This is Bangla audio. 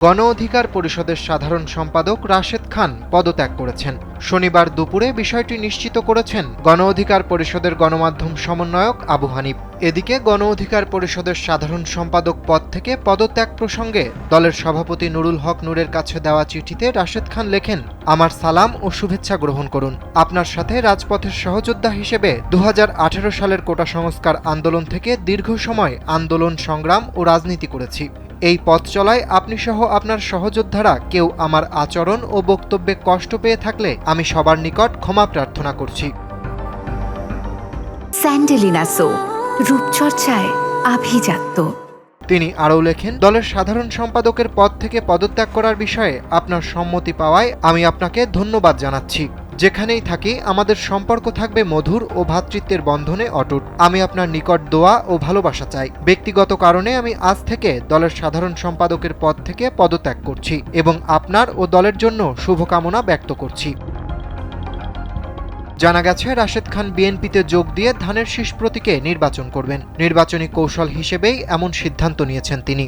গণ অধিকার পরিষদের সাধারণ সম্পাদক রাশেদ খান পদত্যাগ করেছেন। শনিবার দুপুরে বিষয়টি নিশ্চিত করেছেন গণ অধিকার পরিষদের গণমাধ্যম সমন্বয়ক আবু হানিফ। এদিকে গণ অধিকার পরিষদের সাধারণ সম্পাদক পদ থেকে পদত্যাগ প্রসঙ্গে দলের সভাপতি নুরুল হক নূরের কাছে দেওয়া চিঠিতে রাশেদ খান লেখেন, আমার সালাম ও শুভেচ্ছা গ্রহণ করুন। আপনার সাথে রাজপথের সহযোদ্ধা হিসেবে 2018 সালের কোটা সংস্কার আন্দোলন থেকে দীর্ঘ সময় আন্দোলন, সংগ্রাম ও রাজনীতি করেছি। এই পথ চলায় আপনি সহ আপনার সহযোদ্ধারা কেউ আমার আচরণ ও বক্তব্যে কষ্ট পেয়ে থাকলে আমি সবার নিকট ক্ষমা প্রার্থনা করছি। স্যান্ডেলিনা সো, রূপচর্চায় আভিজাত্য। তিনি আরও লেখেন, দলের সাধারণ সম্পাদকের পদ থেকে পদত্যাগ করার বিষয়ে আপনার সম্মতি পাওয়ায় আমি আপনাকে ধন্যবাদ জানাচ্ছি। যেখানেই থাকি আমাদের সম্পর্ক থাকবে মধুর ও ভ্রাতৃত্বের বন্ধনে অটুট। আমি আপনার নিকট দোয়া ও ভালোবাসা চাই। ব্যক্তিগত কারণে আমি আজ থেকে দলের সাধারণ সম্পাদকের পদ থেকে পদত্যাগ করছি এবং আপনার ও দলের জন্য শুভকামনা ব্যক্ত করছি। জানা গেছে, রাশেদ খান বিএনপিতে যোগ দিয়ে ধানের শীষ প্রতীকে নির্বাচন করবেন। নির্বাচনী কৌশল হিসেবেই এমন সিদ্ধান্ত নিয়েছেন তিনি।